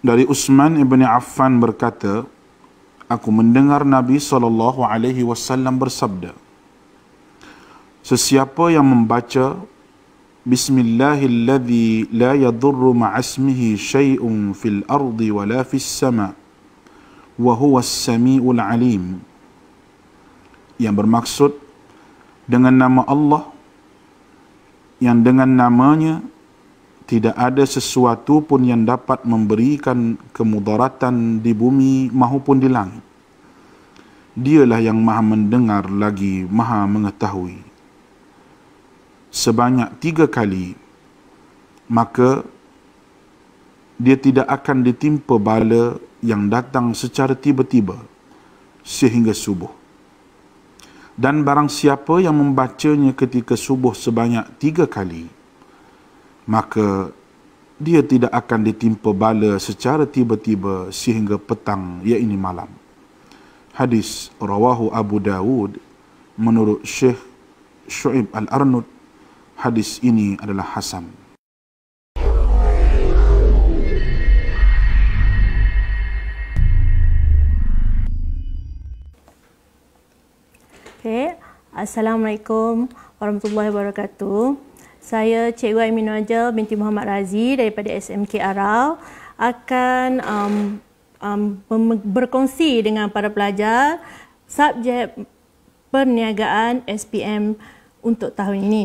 Dari Utsman ibn Affan berkata, aku mendengar Nabi SAW bersabda, sesiapa yang membaca Bismillahilladzi la yadurru ma'asmihi syai'un fil ardi wala fis sama' wa huwas sami'ul alim, yang bermaksud dengan nama Allah yang dengan namanya tidak ada sesuatu pun yang dapat memberikan kemudaratan di bumi maupun di langit. Dialah yang maha mendengar lagi maha mengetahui. Sebanyak 3 kali, maka dia tidak akan ditimpa bala yang datang secara tiba-tiba sehingga subuh. Dan barang siapa yang membacanya ketika subuh sebanyak 3 kali, maka dia tidak akan ditimpa bala secara tiba-tiba sehingga petang, iaitu malam. Hadis rawahu Abu Dawud menurut Syekh Syu'ib Al-Arnud. Hadis ini adalah hasan. Okay. Assalamualaikum warahmatullahi wabarakatuh. Saya Cikgu Aimin Najal binti Muhammad Razi daripada SMK Arau akan berkongsi dengan para pelajar subjek perniagaan SPM untuk tahun ini.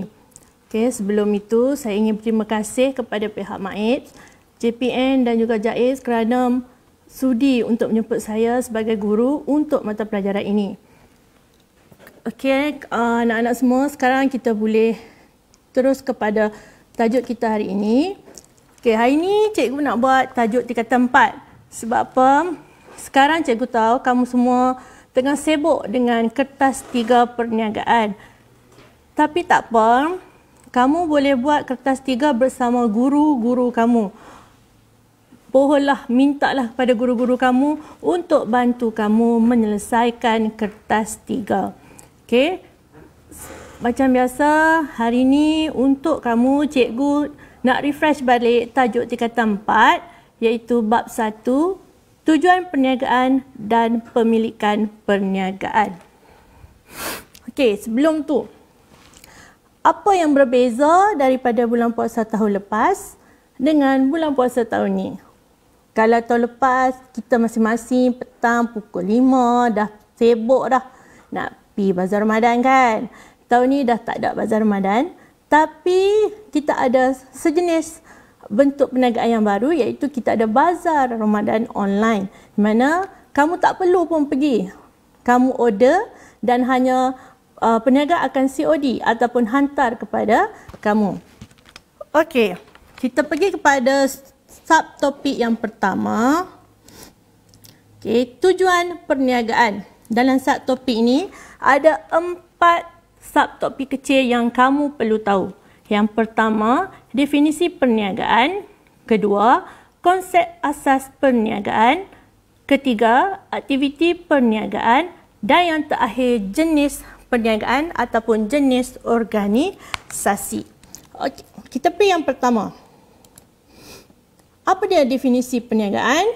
Okay, sebelum itu saya ingin berterima kasih kepada pihak MAIT, JPN dan juga JAIZ kerana sudi untuk menjemput saya sebagai guru untuk mata pelajaran ini. Okey, anak-anak semua, sekarang kita boleh terus kepada tajuk kita hari ini. Okey, hari ini cikgu nak buat tajuk tingkatan 4. Sebab apa? Sekarang cikgu tahu kamu semua tengah sibuk dengan kertas 3 perniagaan. Tapi tak apa, kamu boleh buat kertas 3 bersama guru-guru kamu. Mohonlah, mintalah kepada guru-guru kamu untuk bantu kamu menyelesaikan kertas 3. Okey. Macam biasa, hari ini untuk kamu, cikgu nak refresh balik tajuk tingkatan 4 iaitu bab 1, tujuan perniagaan dan pemilikan perniagaan. Okey, sebelum tu, apa yang berbeza daripada bulan puasa tahun lepas dengan bulan puasa tahun ni? Kalau tahun lepas, kita masing-masing petang pukul 5 dah sibuk dah nak pergi bazar Ramadan kan? Tahun ni dah tak ada bazar Ramadan, tapi kita ada sejenis bentuk perniagaan yang baru iaitu kita ada bazar Ramadan online, di mana kamu tak perlu pun pergi. Kamu order dan hanya peniaga akan COD ataupun hantar kepada kamu. Okey, kita pergi kepada subtopik yang pertama. Okey, tujuan perniagaan. Dalam subtopik ini ada 4 subtopik kecil yang kamu perlu tahu. Yang pertama, definisi perniagaan. Kedua, konsep asas perniagaan. Ketiga, aktiviti perniagaan. Dan yang terakhir, jenis perniagaan ataupun jenis organisasi. Okey, kita pergi yang pertama. Apa dia definisi perniagaan?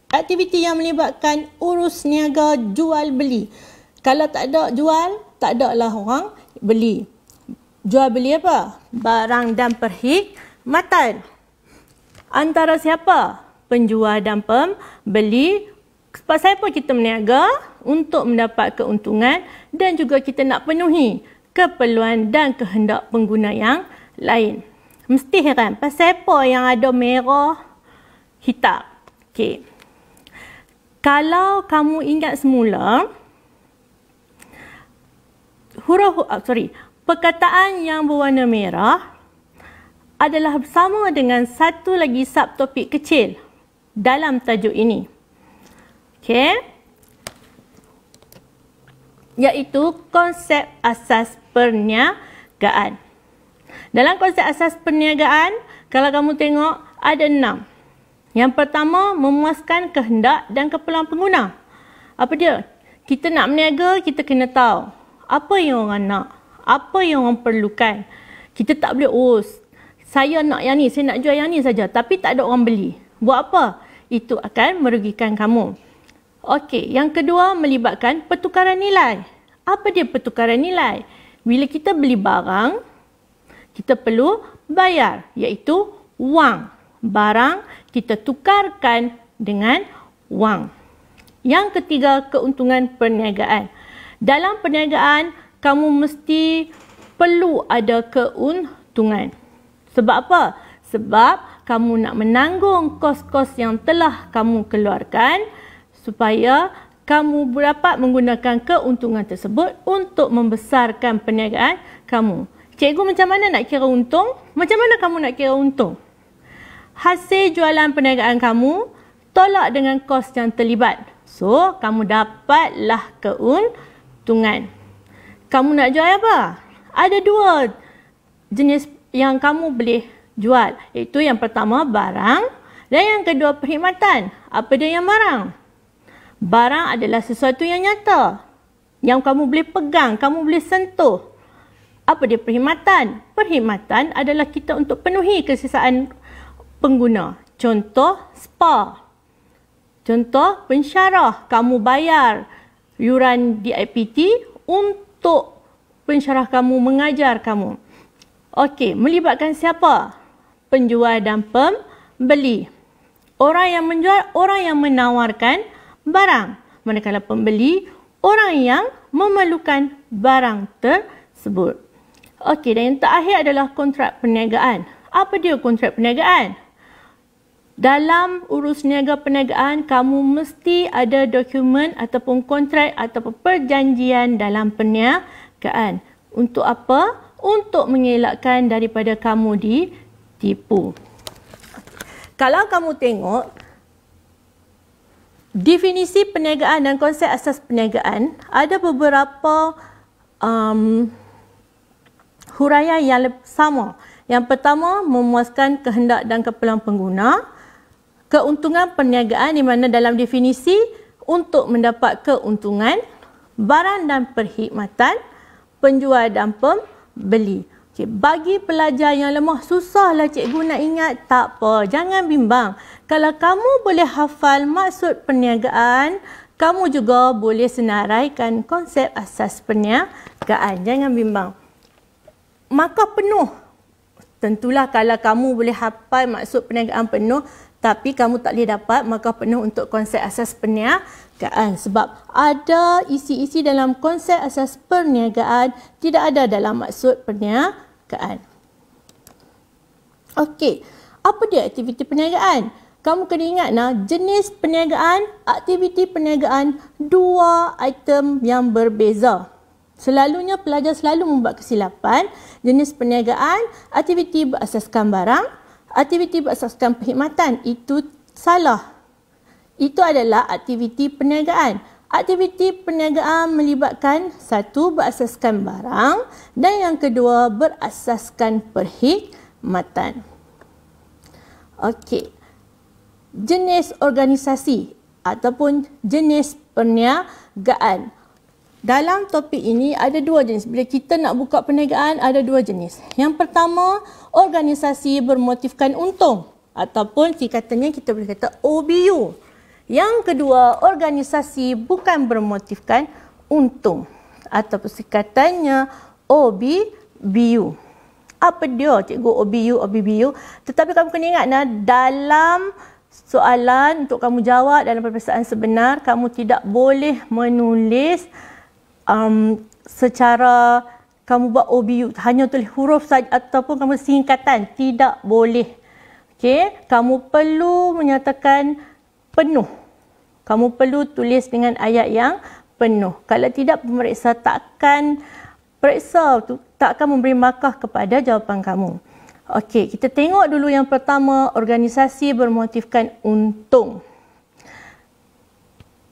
Aktiviti yang melibatkan urus niaga jual beli. Kalau tak ada jual, tak ada lah orang beli. Jual beli apa? Barang dan perkhidmatan. Antara siapa? Penjual dan pembeli. Sebab siapa kita berniaga? Untuk mendapat keuntungan dan juga kita nak penuhi keperluan dan kehendak pengguna yang lain. Mesti heran, pasal apa yang ada merah, hitam? Okey. Kalau kamu ingat semula, perkataan yang berwarna merah adalah bersama dengan satu lagi subtopik kecil dalam tajuk ini. Okey. Iaitu konsep asas perniagaan. Dalam konsep asas perniagaan, kalau kamu tengok ada 6. Yang pertama, memuaskan kehendak dan keperluan pengguna. Apa dia? Kita nak berniaga, kita kena tahu apa yang orang nak, apa yang orang perlukan. Kita tak boleh, saya nak yang ni, saya nak jual yang ni saja, tapi tak ada orang beli. Buat apa? itu akan merugikan kamu. Okey, yang kedua melibatkan pertukaran nilai. Apa dia pertukaran nilai? Bila kita beli barang, kita perlu bayar, iaitu wang. Barang kita tukarkan dengan wang. Yang ketiga, keuntungan perniagaan. Dalam perniagaan, kamu mesti perlu ada keuntungan. Sebab apa? Sebab kamu nak menanggung kos-kos yang telah kamu keluarkan supaya kamu dapat menggunakan keuntungan tersebut untuk membesarkan perniagaan kamu. Cikgu, macam mana nak kira untung? Macam mana kamu nak kira untung? Hasil jualan perniagaan kamu tolak dengan kos yang terlibat. So, kamu dapatlah keuntungan. Kamu nak jual apa? Ada dua jenis yang kamu boleh jual. Iaitu yang pertama barang dan yang kedua perkhidmatan. Apa dia yang barang? Barang adalah sesuatu yang nyata, yang kamu boleh pegang, kamu boleh sentuh. Apa dia perkhidmatan? Perkhidmatan adalah kita untuk penuhi kesesaan pengguna. Contoh spa. Contoh pensyarah. Kamu bayar yuran DIPT untuk pensyarah kamu mengajar kamu. Okey, melibatkan siapa? Penjual dan pembeli. Orang yang menjual, orang yang menawarkan barang. Manakala pembeli, orang yang memerlukan barang tersebut. Okey, dan yang terakhir adalah kontrak perniagaan. Apa dia kontrak perniagaan? Dalam urus niaga perniagaan, kamu mesti ada dokumen ataupun kontrak ataupun perjanjian dalam perniagaan. Untuk apa? Untuk mengelakkan daripada kamu ditipu. Kalau kamu tengok, definisi perniagaan dan konsep asas perniagaan, ada beberapa huraian yang sama. Yang pertama, memuaskan kehendak dan keperluan pengguna. Keuntungan perniagaan di mana dalam definisi untuk mendapat keuntungan, barang dan perkhidmatan, penjual dan pembeli. Okay, bagi pelajar yang lemah, susahlah cikgu nak ingat. Tak apa, jangan bimbang. Kalau kamu boleh hafal maksud perniagaan, kamu juga boleh senaraikan konsep asas perniagaan. Jangan bimbang. Markah penuh. Tentulah kalau kamu boleh hafal maksud perniagaan penuh, tapi kamu tak boleh dapat markah penuh untuk konsep asas perniagaan. Sebab ada isi-isi dalam konsep asas perniagaan tidak ada dalam maksud perniagaan. Okey, apa dia aktiviti perniagaan? Kamu kena ingat jenis perniagaan, aktiviti perniagaan, dua item yang berbeza. Selalunya pelajar selalu membuat kesilapan. Jenis perniagaan, aktiviti berasaskan barang, aktiviti berasaskan perkhidmatan. Itu salah. Itu adalah aktiviti perniagaan. Aktiviti perniagaan melibatkan satu, berasaskan barang dan yang kedua, berasaskan perkhidmatan. Okey. Jenis organisasi ataupun jenis perniagaan. Dalam topik ini ada dua jenis. Bila kita nak buka perniagaan, ada dua jenis. Yang pertama, organisasi bermotifkan untung. Ataupun singkatannya kita boleh kata OBU. Yang kedua, organisasi bukan bermotifkan untung. Ataupun singkatannya OBBU. Apa dia cikgu OBU, OBBU? Tetapi kamu kena ingat dalam soalan untuk kamu jawab dalam peperiksaan sebenar, kamu tidak boleh menulis secara kamu buat OBU, hanya tulis huruf saja ataupun kamu singkatan, tidak boleh. Okey, kamu perlu menyatakan penuh. Kamu perlu tulis dengan ayat yang penuh. Kalau tidak, pemeriksa tak akan memberi markah kepada jawapan kamu. Okey, kita tengok dulu yang pertama, organisasi bermotifkan untung.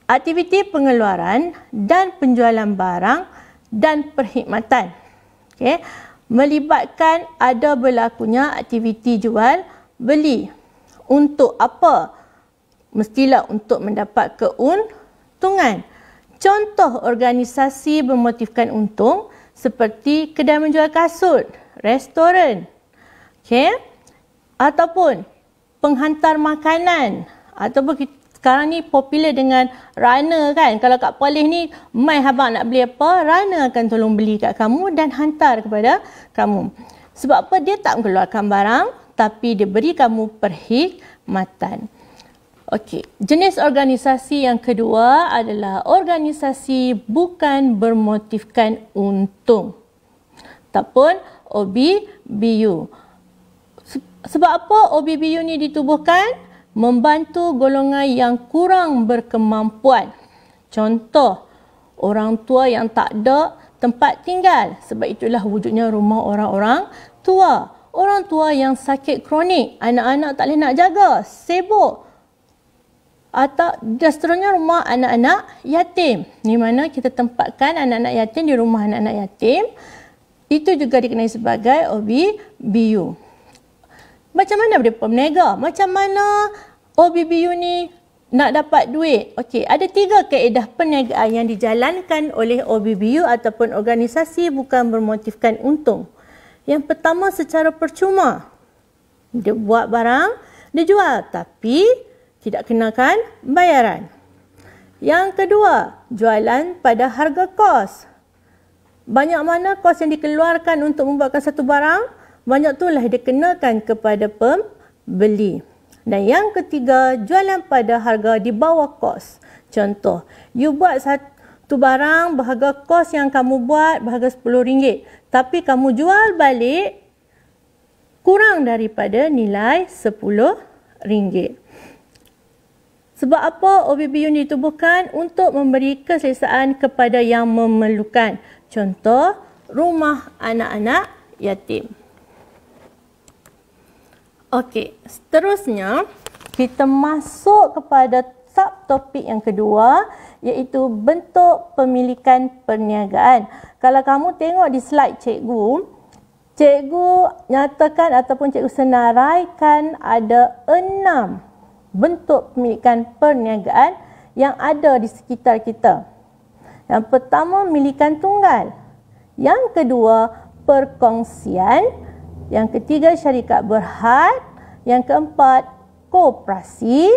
Aktiviti pengeluaran dan penjualan barang dan perkhidmatan. Okay. Melibatkan ada berlakunya aktiviti jual beli. Untuk apa? Mestilah untuk mendapat keuntungan. Contoh organisasi bermotifkan untung seperti kedai menjual kasut, restoran, okay, ataupun penghantar makanan, ataupun sekarang ni popular dengan runner kan. Kalau kat polis ni, mai abang nak beli apa, runner akan tolong beli kat kamu dan hantar kepada kamu. Sebab apa? Dia tak mengeluarkan barang, tapi dia beri kamu perkhidmatan. Okey, jenis organisasi yang kedua adalah organisasi bukan bermotifkan untung ataupun OBBU. Sebab apa OBBU ni ditubuhkan? Membantu golongan yang kurang berkemampuan. Contoh, orang tua yang tak ada tempat tinggal. Sebab itulah wujudnya rumah orang-orang tua. Orang tua yang sakit kronik, anak-anak tak boleh nak jaga, sibuk. Atau dan seterusnya rumah anak-anak yatim. Di mana kita tempatkan anak-anak yatim di rumah anak-anak yatim. Itu juga dikenai sebagai OBBU. Macam mana dia peniaga? Macam mana OBBU ni nak dapat duit? Okey, ada 3 kaedah perniagaan yang dijalankan oleh OBBU ataupun organisasi bukan bermotifkan untung. Yang pertama, secara percuma. Dia buat barang, dia jual tapi tidak kenakan bayaran. Yang kedua, jualan pada harga kos. Banyak mana kos yang dikeluarkan untuk membuatkan satu barang, banyak itulah dikenakan kepada pembeli. Dan yang ketiga, jualan pada harga di bawah kos. Contoh, you buat satu barang berharga kos yang kamu buat berharga RM10, tapi kamu jual balik kurang daripada nilai RM10. Sebab apa OBBU ditubuhkan? Untuk memberi keselesaan kepada yang memerlukan. Contoh, rumah anak-anak yatim. Okey, seterusnya kita masuk kepada subtopik yang kedua, iaitu bentuk pemilikan perniagaan. Kalau kamu tengok di slide cikgu nyatakan ataupun cikgu senaraikan ada 6 bentuk pemilikan perniagaan yang ada di sekitar kita. Yang pertama, milikan tunggal. Yang kedua, perkongsian. Yang ketiga, syarikat berhad. Yang keempat, koperasi.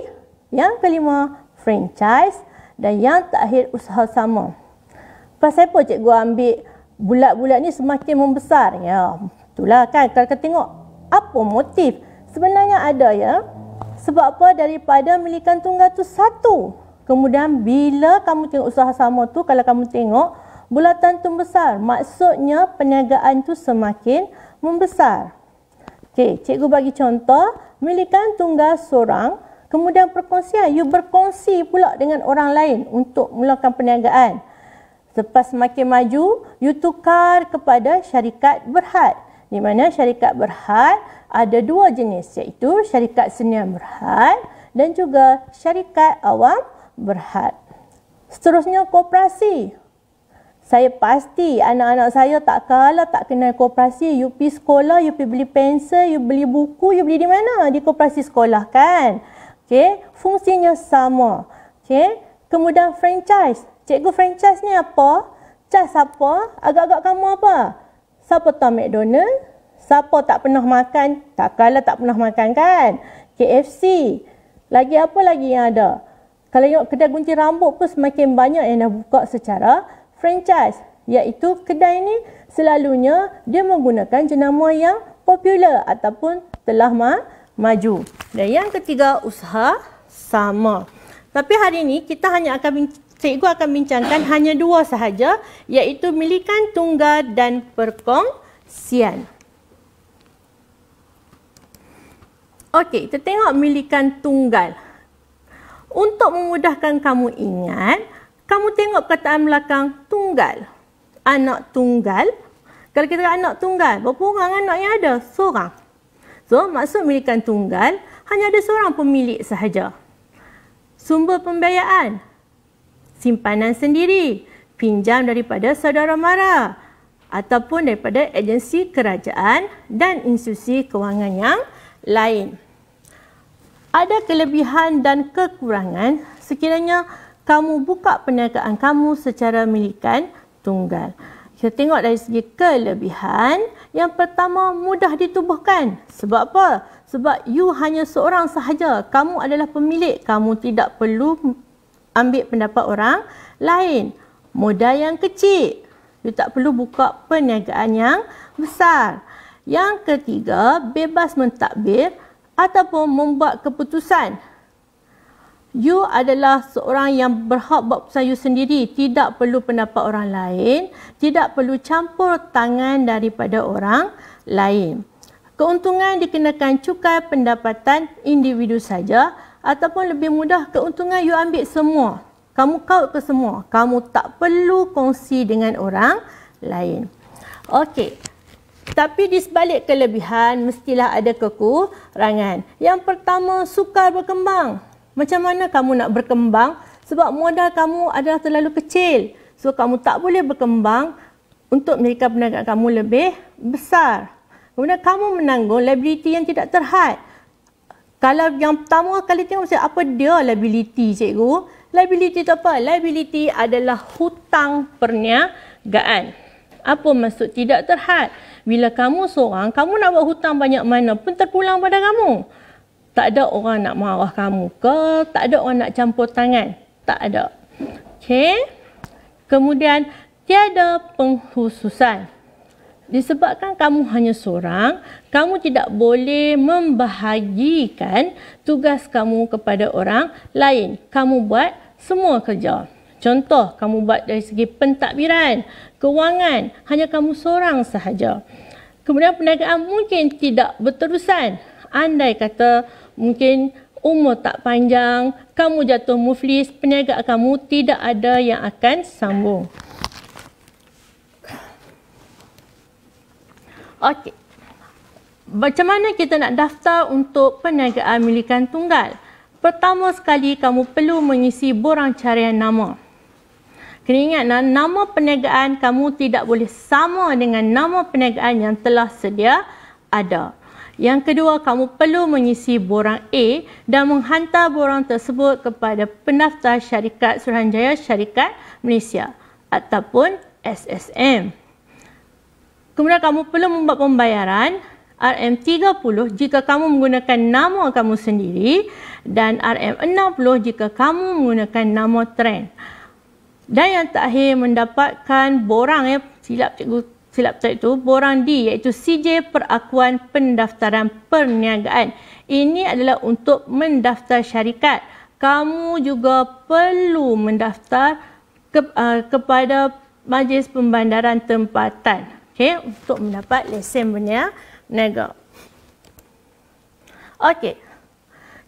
Yang kelima, franchise. Dan yang terakhir, usaha sama. Pasal apa cikgu ambil bulat-bulat ni semakin membesar? Ya, itulah kan. Kalau kita tengok apa motif, sebenarnya ada ya. Sebab apa? Daripada milikan tunggal tu satu. Kemudian bila kamu tengok usaha sama tu, kalau kamu tengok bulatan tu besar, maksudnya perniagaan tu semakin membesar. Okey, cikgu bagi contoh, milikan tunggal seorang, kemudian perkongsian, you berkongsi pula dengan orang lain untuk melakukan perniagaan. Lepas semakin maju, you tukar kepada syarikat berhad. Di mana syarikat berhad ada 2 jenis, iaitu syarikat senior berhad dan juga syarikat awam berhad. Seterusnya, koperasi. Saya pasti anak-anak saya tak kalah tak kenal koperasi. You pergi sekolah, you pergi beli pensel, you beli buku, you beli di mana? Di koperasi sekolah kan? Okey, fungsinya sama. Okey, kemudian franchise. Cikgu, franchise ni apa? Cas apa? Agak-agak kamu apa? Siapa tahu McDonald? Siapa tak pernah makan? Tak kalah tak pernah makan kan? KFC. Lagi apa lagi yang ada? Kalau tengok kedai gunting rambut pun semakin banyak yang dah buka secara franchise, iaitu kedai ni selalunya dia menggunakan jenama yang popular ataupun telah maju. Dan yang ketiga, usaha sama. Tapi hari ini kita hanya cikgu akan bincangkan hanya 2 sahaja, iaitu milikan tunggal dan perkongsian. Okey, kita tengok milikan tunggal. Untuk memudahkan kamu ingat, kamu tengok perkataan belakang tunggal. Anak tunggal. Kalau kita kata anak tunggal, berapa orang anak yang ada? Seorang. So, maksud milikan tunggal, hanya ada seorang pemilik sahaja. Sumber pembiayaan. Simpanan sendiri. Pinjam daripada saudara mara. Ataupun daripada agensi kerajaan dan institusi kewangan yang lain. Ada kelebihan dan kekurangan sekiranya kamu buka perniagaan kamu secara milikan tunggal. Kita tengok dari segi kelebihan. Yang pertama, mudah ditubuhkan. Sebab apa? Sebab you hanya seorang sahaja. Kamu adalah pemilik. Kamu tidak perlu ambil pendapat orang lain. Modal yang kecil. You tak perlu buka perniagaan yang besar. Yang ketiga, bebas mentadbir ataupun membuat keputusan. You adalah seorang yang berhak buat keputusan you sendiri. Tidak perlu pendapat orang lain. Tidak perlu campur tangan daripada orang lain. Keuntungan dikenakan cukai pendapatan individu saja ataupun lebih mudah keuntungan you ambil semua. Kamu kaut ke semua. Kamu tak perlu kongsi dengan orang lain. Okey. Tapi di sebalik kelebihan mestilah ada kekurangan. Yang pertama, sukar berkembang. Macam mana kamu nak berkembang? Sebab modal kamu adalah terlalu kecil. So, kamu tak boleh berkembang untuk menjadikan perniagaan kamu lebih besar. Kemudian, kamu menanggung liability yang tidak terhad. Kalau yang pertama kali tengok, apa dia liability, cikgu? Liability itu apa? Liability adalah hutang perniagaan. Apa maksud tidak terhad? Bila kamu seorang, kamu nak buat hutang banyak mana pun terpulang pada kamu. Tak ada orang nak marah kamu ke? Tak ada orang nak campur tangan? Tak ada. Okey. Kemudian, tiada pengkhususan. Disebabkan kamu hanya seorang, kamu tidak boleh membahagikan tugas kamu kepada orang lain. Kamu buat semua kerja. Contoh, kamu buat dari segi pentadbiran, kewangan, hanya kamu seorang sahaja. Kemudian perniagaan mungkin tidak berterusan. Andai kata mungkin umur tak panjang, kamu jatuh muflis, perniagaan kamu tidak ada yang akan sambung. Okey. Macam mana kita nak daftar untuk perniagaan milikan tunggal? Pertama sekali, kamu perlu mengisi borang carian nama. Kena ingat, nama perniagaan kamu tidak boleh sama dengan nama perniagaan yang telah sedia ada. Yang kedua, kamu perlu mengisi borang A dan menghantar borang tersebut kepada pendaftar syarikat Suruhanjaya Syarikat Malaysia ataupun SSM. Kemudian kamu perlu membuat pembayaran RM30 jika kamu menggunakan nama kamu sendiri dan RM60 jika kamu menggunakan nama trend. Dan yang terakhir, mendapatkan borang, silap itu, borang D iaitu CJ Perakuan Pendaftaran Perniagaan. Ini adalah untuk mendaftar syarikat. Kamu juga perlu mendaftar kepada Majlis Pembandaran Tempatan, okay, untuk mendapat lesen berniaga. Okey.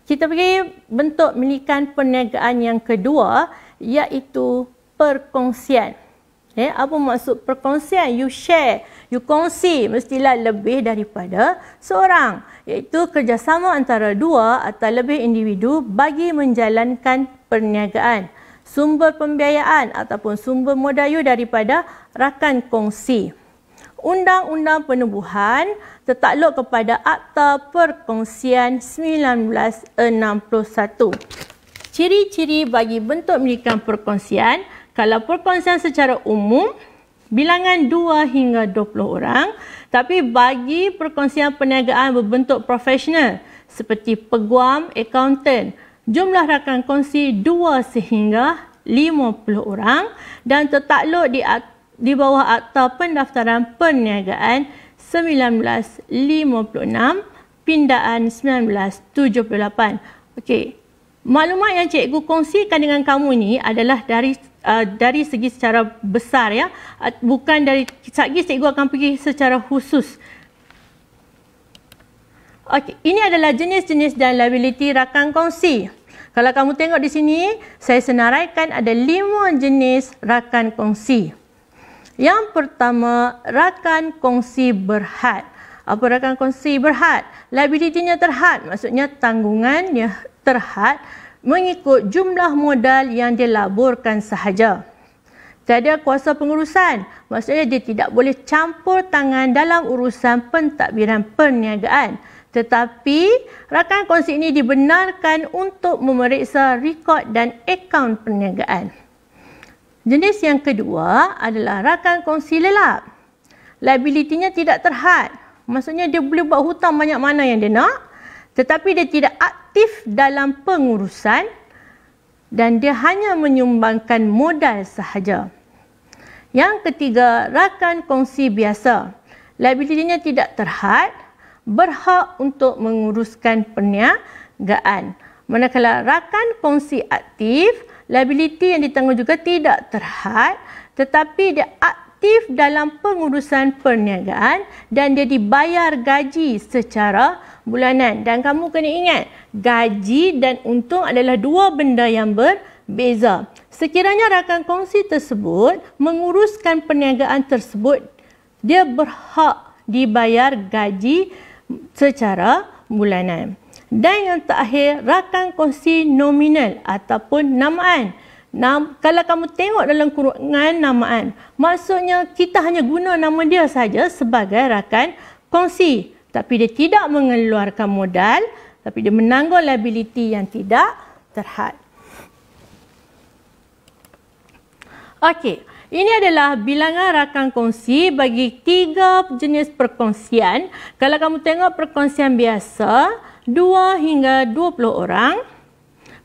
Kita pergi bentuk milikan perniagaan yang kedua iaitu perkongsian. Apa maksud perkongsian? You share, you kongsi, mestilah lebih daripada seorang. Iaitu kerjasama antara dua atau lebih individu bagi menjalankan perniagaan. Sumber pembiayaan ataupun sumber modal you daripada rakan kongsi. Undang-Undang Penubuhan tertakluk kepada Akta Perkongsian 1961. Ciri-ciri bagi bentuk milikan perkongsian. Kalau perkongsian secara umum, bilangan 2 hingga 20 orang. Tapi bagi perkongsian perniagaan berbentuk profesional seperti peguam, akaunten, jumlah rakan kongsi 2 sehingga 50 orang dan tertakluk di bawah Akta Pendaftaran Perniagaan 1956, Pindaan 1978. Okey. Maklumat yang cikgu kongsikan dengan kamu ni adalah dari segi secara besar, ya. Bukan dari segi cikgu akan pergi secara khusus. Okey, ini adalah jenis-jenis dan liability rakan kongsi. Kalau kamu tengok di sini, saya senaraikan ada 5 jenis rakan kongsi. Yang pertama, rakan kongsi berhad. Apa rakan kongsi berhad? Liability-nya terhad, maksudnya tanggungannya terhad mengikut jumlah modal yang dilaburkan sahaja. Tiada kuasa pengurusan, maksudnya dia tidak boleh campur tangan dalam urusan pentadbiran perniagaan. Tetapi rakan kongsi ini dibenarkan untuk memeriksa rekod dan akaun perniagaan. Jenis yang kedua adalah rakan kongsi lelap. Liability-nya tidak terhad. Maksudnya dia boleh buat hutang banyak mana yang dia nak. tetapi dia tidak aktif dalam pengurusan dan dia hanya menyumbangkan modal sahaja. Yang ketiga, rakan kongsi biasa. Liabilitinya tidak terhad, berhak untuk menguruskan perniagaan. Manakala rakan kongsi aktif, liability yang ditanggung juga tidak terhad, tetapi dia aktif dalam pengurusan perniagaan dan dia dibayar gaji secara bulanan. Dan kamu kena ingat, gaji dan untung adalah dua benda yang berbeza. Sekiranya rakan kongsi tersebut menguruskan perniagaan tersebut, dia berhak dibayar gaji secara bulanan. Dan yang terakhir, rakan kongsi nominal ataupun namaan. Kalau kamu tengok dalam kurungan namaan, maksudnya kita hanya guna nama dia saja sebagai rakan kongsi. Tapi dia tidak mengeluarkan modal, tapi dia menanggung liability yang tidak terhad. Okey, ini adalah bilangan rakan kongsi bagi 3 jenis perkongsian. Kalau kamu tengok perkongsian biasa, 2 hingga 20 orang.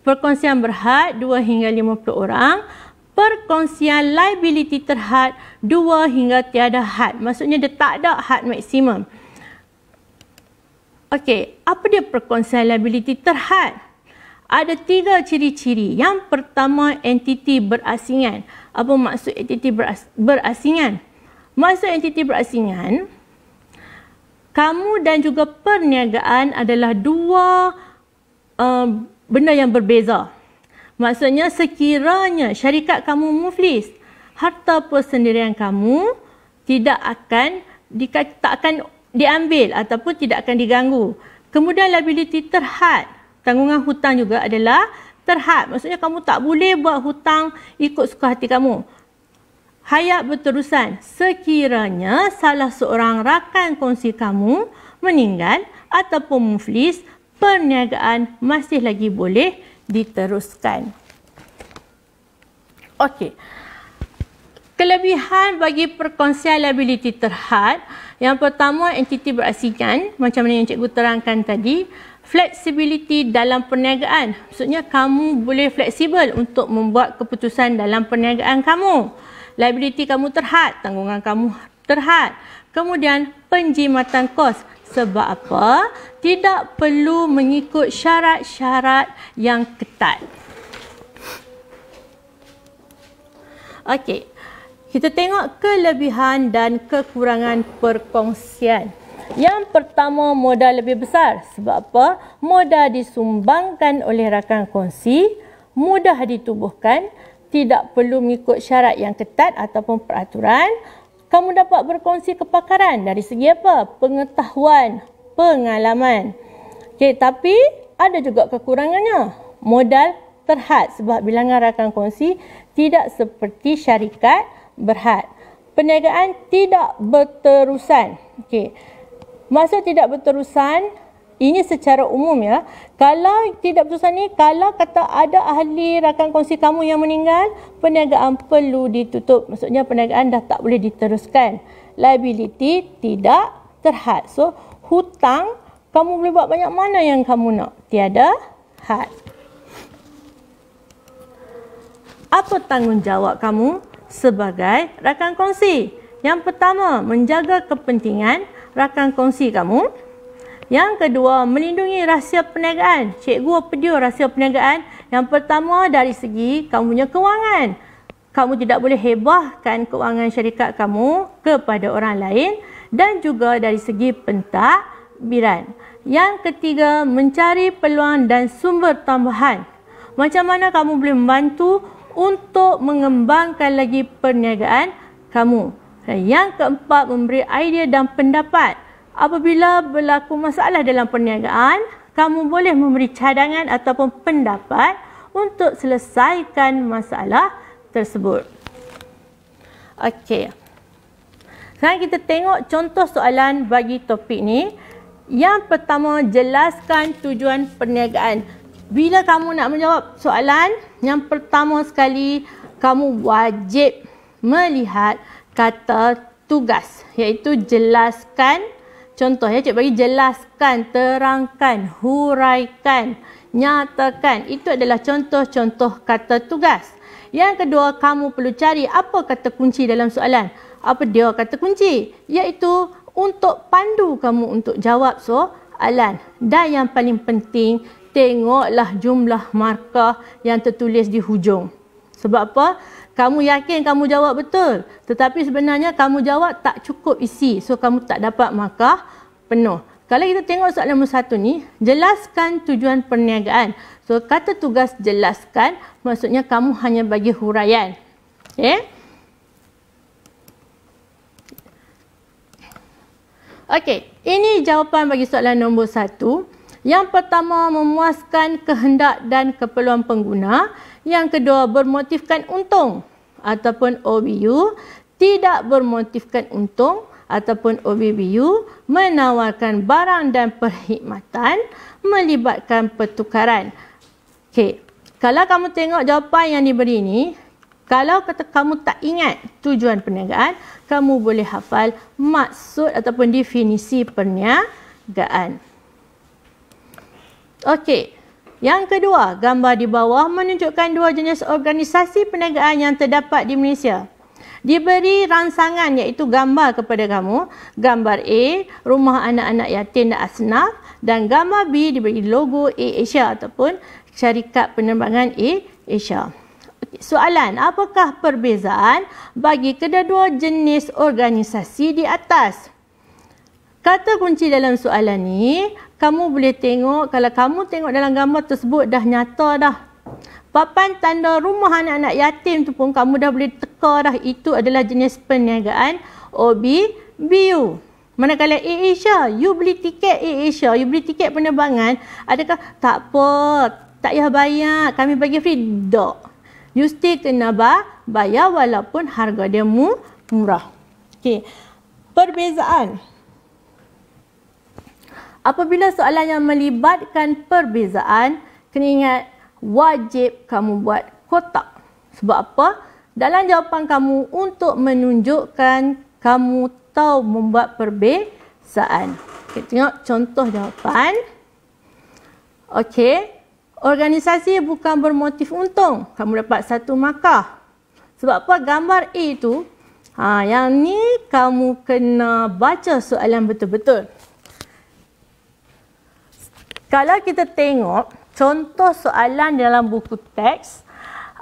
Perkongsian berhad, 2 hingga 50 orang. Perkongsian liability terhad, 2 hingga tiada had. Maksudnya dia tak ada had maksimum. Okey, apa dia perkongsian liability terhad? Ada 3 ciri-ciri. Yang pertama, entiti berasingan. Apa maksud entiti berasingan? Maksud entiti berasingan, kamu dan juga perniagaan adalah dua benda yang berbeza. Maksudnya sekiranya syarikat kamu muflis, harta persendirian kamu tak akan diambil ataupun tidak akan diganggu. Kemudian liability terhad, tanggungan hutang juga adalah terhad. Maksudnya kamu tak boleh buat hutang ikut suka hati kamu. Hayat berterusan sekiranya salah seorang rakan kongsi kamu meninggal ataupun muflis, perniagaan masih lagi boleh diteruskan. Okey. Kelebihan bagi perkongsian liability terhad, yang pertama, entiti berasingan, macam mana yang cikgu terangkan tadi. Flexibility dalam perniagaan, maksudnya kamu boleh fleksibel untuk membuat keputusan dalam perniagaan kamu. Liability kamu terhad, tanggungan kamu terhad. Kemudian penjimatan kos. Sebab apa? Tidak perlu mengikut syarat-syarat yang ketat. Okey, kita tengok kelebihan dan kekurangan perkongsian. Yang pertama, modal lebih besar. Sebab apa? Modal disumbangkan oleh rakan kongsi, mudah ditubuhkan, tidak perlu mengikut syarat yang ketat ataupun peraturan. Kamu dapat berkongsi kepakaran dari segi apa? Pengetahuan, pengalaman. Okey, tapi ada juga kekurangannya. Modal terhad sebab bilangan rakan kongsi tidak seperti syarikat berhad. Perniagaan tidak berterusan. Okey. Maksud tidak berterusan, ini secara umum ya. Kalau tidak berterusan ni, kalau kata ada ahli rakan kongsi kamu yang meninggal, perniagaan perlu ditutup. Maksudnya perniagaan dah tak boleh diteruskan. Liability tidak terhad. So, hutang kamu boleh buat banyak mana yang kamu nak. Tiada had. Apa tanggungjawab kamu sebagai rakan kongsi? Yang pertama, menjaga kepentingan rakan kongsi kamu. Yang kedua, melindungi rahsia perniagaan. Cikgu apa dia rahsia perniagaan? Yang pertama, dari segi kamu punya kewangan. Kamu tidak boleh hebahkan kewangan syarikat kamu kepada orang lain. Dan juga dari segi pentadbiran. Yang ketiga, mencari peluang dan sumber tambahan. Macam mana kamu boleh membantu untuk mengembangkan lagi perniagaan kamu. Dan yang keempat, memberi idea dan pendapat. Apabila berlaku masalah dalam perniagaan, kamu boleh memberi cadangan ataupun pendapat untuk selesaikan masalah tersebut. Okey. Sekarang kita tengok contoh soalan bagi topik ni. Yang pertama, jelaskan tujuan perniagaan. Bila kamu nak menjawab soalan, yang pertama sekali kamu wajib melihat kata tugas, iaitu jelaskan contoh ya, cikgu bagi jelaskan, terangkan, huraikan, nyatakan. Itu adalah contoh-contoh kata tugas. Yang kedua, kamu perlu cari apa kata kunci dalam soalan. Apa dia kata kunci? Iaitu untuk pandu kamu untuk jawab soalan. Dan yang paling penting, tengoklah jumlah markah yang tertulis di hujung. Sebab apa? Kamu yakin kamu jawab betul, tetapi sebenarnya kamu jawab tak cukup isi. So, kamu tak dapat markah penuh. Kalau kita tengok soalan nombor 1 ni, jelaskan tujuan perniagaan. So, kata tugas jelaskan, maksudnya kamu hanya bagi huraian. Okay? Okey, ini jawapan bagi soalan nombor 1. Yang pertama, memuaskan kehendak dan keperluan pengguna. Yang kedua, bermotifkan untung ataupun OBU. Tidak bermotifkan untung ataupun OBBU. Menawarkan barang dan perkhidmatan. Melibatkan pertukaran. Okey, kalau kamu tengok jawapan yang diberi ni, kalau kata kamu tak ingat tujuan perniagaan, kamu boleh hafal maksud ataupun definisi perniagaan. Okey. Yang kedua, gambar di bawah menunjukkan dua jenis organisasi perniagaan yang terdapat di Malaysia. Diberi rangsangan iaitu gambar kepada kamu. Gambar A, rumah anak-anak yatim dan asnaf. Dan gambar B diberi logo AirAsia ataupun syarikat penerbangan AirAsia. Soalan, apakah perbezaan bagi kedua-dua jenis organisasi di atas? Kata kunci dalam soalan ni, kamu boleh tengok, kalau kamu tengok dalam gambar tersebut dah nyata dah. Papan tanda rumah anak-anak yatim tu pun kamu dah boleh teka dah. Itu adalah jenis perniagaan OBBU. Manakala AirAsia, you beli tiket AirAsia, you beli tiket penerbangan, adakah tak apa, tak payah bayar, kami bagi free? Tak. You still kena bayar walaupun harga dia murah. Okey. Perbezaan. Apabila soalan yang melibatkan perbezaan, kena ingat wajib kamu buat kotak. Sebab apa? Dalam jawapan kamu untuk menunjukkan kamu tahu membuat perbezaan. Kita tengok contoh jawapan. Okey. Organisasi bukan bermotif untung. Kamu dapat 1 markah. Sebab apa? Gambar A itu, yang ni kamu kena baca soalan betul-betul. Kalau kita tengok contoh soalan dalam buku teks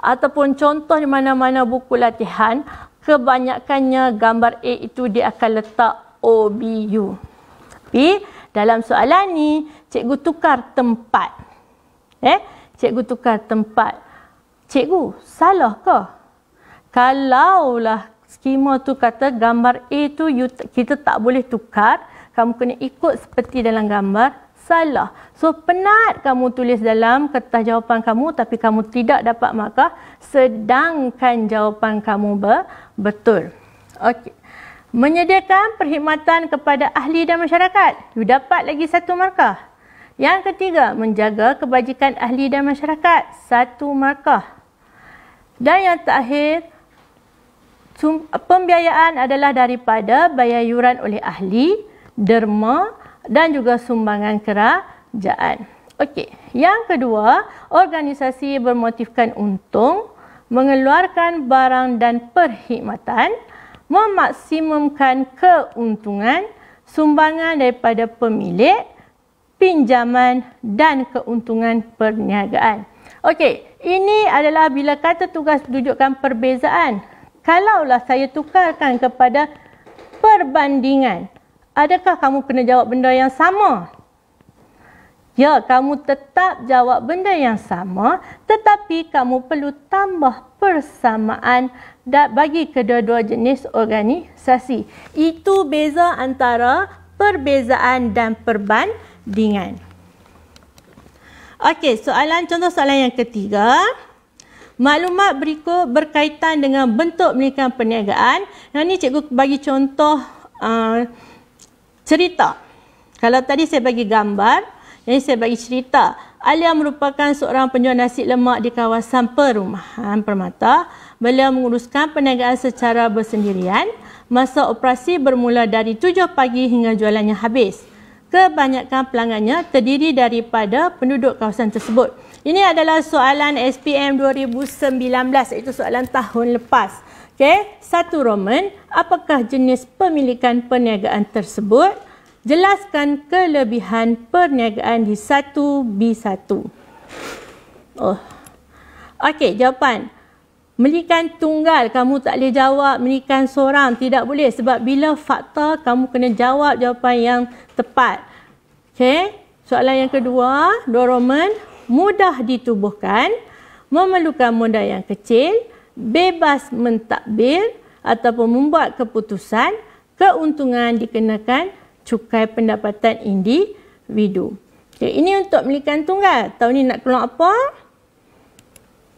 ataupun contoh di mana-mana buku latihan, kebanyakannya gambar A itu dia akan letak OBU. Tapi dalam soalan ni, cikgu tukar tempat. Cikgu tukar tempat. Cikgu, salah ke? Kalaulah skema tu kata gambar A tu kita tak boleh tukar, kamu kena ikut seperti dalam gambar, salah. So, penat kamu tulis dalam kertas jawapan kamu tapi kamu tidak dapat markah sedangkan jawapan kamu betul. Okey. Menyediakan perkhidmatan kepada ahli dan masyarakat. You dapat lagi 1 markah. Yang ketiga, menjaga kebajikan ahli dan masyarakat. 1 markah. Dan yang terakhir, pembiayaan adalah daripada bayar yuran oleh ahli, derma dan juga sumbangan kerajaan. Okey. Yang kedua, organisasi bermotifkan untung, mengeluarkan barang dan perkhidmatan, memaksimumkan keuntungan, sumbangan daripada pemilik, pinjaman dan keuntungan perniagaan. Okey, ini adalah bila kata tugas tunjukkan perbezaan. Kalaulah saya tukarkan kepada perbandingan, adakah kamu kena jawab benda yang sama? Ya, kamu tetap jawab benda yang sama, tetapi kamu perlu tambah persamaan bagi kedua-dua jenis organisasi. Itu beza antara perbezaan dan perbandingan. Okey, contoh soalan yang ketiga. Maklumat berikut berkaitan dengan bentuk pendidikan perniagaan. Yang ni cikgu bagi contoh cerita. Kalau tadi saya bagi gambar, yang ini saya bagi cerita. Alia merupakan seorang penjual nasi lemak di kawasan perumahan Permata. Beliau menguruskan perniagaan secara bersendirian. Masa operasi bermula dari 7 pagi hingga jualannya habis. Kebanyakan pelanggannya terdiri daripada penduduk kawasan tersebut. Ini adalah soalan SPM 2019, iaitu soalan tahun lepas. Okey, 1 Roman, apakah jenis pemilikan perniagaan tersebut? Jelaskan kelebihan perniagaan di 1B1. Okey, jawapan. Milikan tunggal, kamu tak boleh jawab milikan seorang. Tidak boleh sebab bila fakta, kamu kena jawab jawapan yang tepat. Okey, soalan yang kedua, 2 Roman, mudah ditubuhkan, memerlukan modal yang kecil, bebas mentadbir ataupun membuat keputusan, keuntungan dikenakan cukai pendapatan individu. Okey, ini untuk milikan tunggal. Tahun ni nak keluar apa?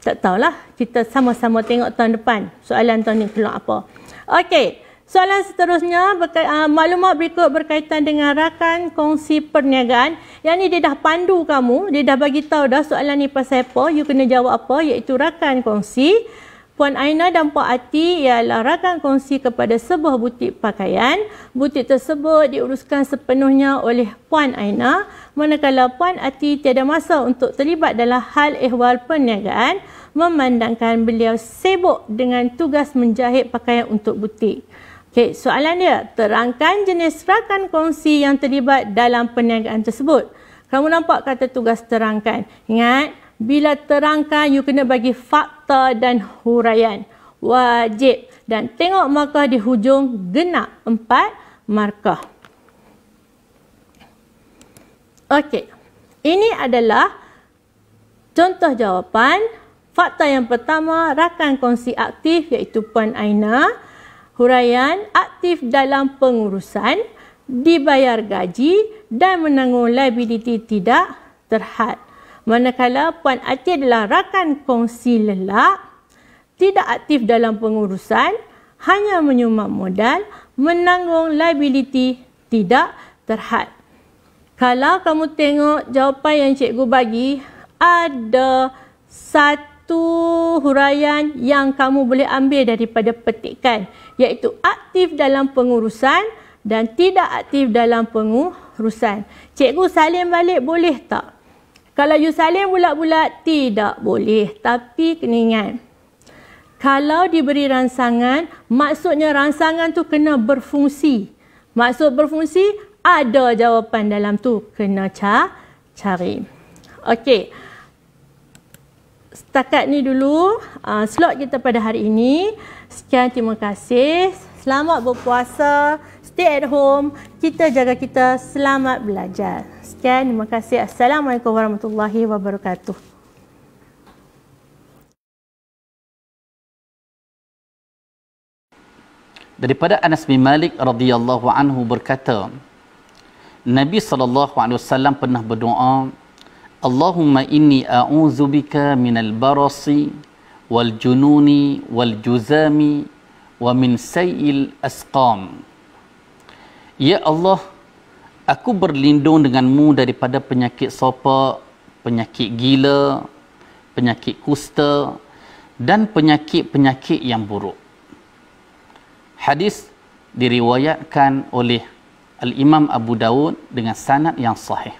Tak tahulah. Kita sama-sama tengok tahun depan. Soalan tahun ni keluar apa. Okey. Soalan seterusnya, maklumat berikut berkaitan dengan rakan kongsi perniagaan. Yang ni dia dah pandu kamu. Dia dah bagi tahu dah soalan ni pasal apa. You kena jawab apa, iaitu rakan kongsi. Puan Aina dan Puan Ati ialah rakan kongsi kepada sebuah butik pakaian. Butik tersebut diuruskan sepenuhnya oleh Puan Aina, manakala Puan Ati tiada masa untuk terlibat dalam hal ehwal perniagaan, memandangkan beliau sibuk dengan tugas menjahit pakaian untuk butik. Okey, soalan dia, terangkan jenis rakan kongsi yang terlibat dalam perniagaan tersebut. Kamu nampak kata tugas terangkan. Ingat, bila terangkan, you kena bagi fakta dan huraian. Wajib. Dan tengok markah di hujung, genap 4 markah. Okey. Ini adalah contoh jawapan. Fakta yang pertama, rakan kongsi aktif iaitu Puan Aina. Huraian, aktif dalam pengurusan, dibayar gaji dan menanggung liability tidak terhad. Manakala Puan Ati adalah rakan kongsi lelak, tidak aktif dalam pengurusan, hanya menyumbang modal, menanggung liability tidak terhad. Kalau kamu tengok jawapan yang cikgu bagi, ada satu huraian yang kamu boleh ambil daripada petikan, iaitu aktif dalam pengurusan dan tidak aktif dalam pengurusan. Cikgu salin balik boleh tak? Kalau you salin bulat-bulat, tidak boleh. Tapi kena ingat, kalau diberi rangsangan, maksudnya rangsangan tu kena berfungsi. Maksud berfungsi, ada jawapan dalam tu. Kena cari. Okey. Setakat ni dulu slot kita pada hari ini. Sekian, terima kasih. Selamat berpuasa. Stay at home. Kita jaga kita. Selamat belajar. Sekian, terima kasih. Assalamualaikum warahmatullahi wabarakatuh. Daripada Anas bin Malik radhiyallahu anhu berkata, Nabi SAW pernah berdoa, Allahumma inni a'udzubika minal barasi wal jununi wal juzami wa min sayil asqam. Ya Allah, aku berlindung denganmu daripada penyakit sopak, penyakit gila, penyakit kusta dan penyakit-penyakit yang buruk. Hadis diriwayatkan oleh Al-Imam Abu Dawud dengan sanad yang sahih.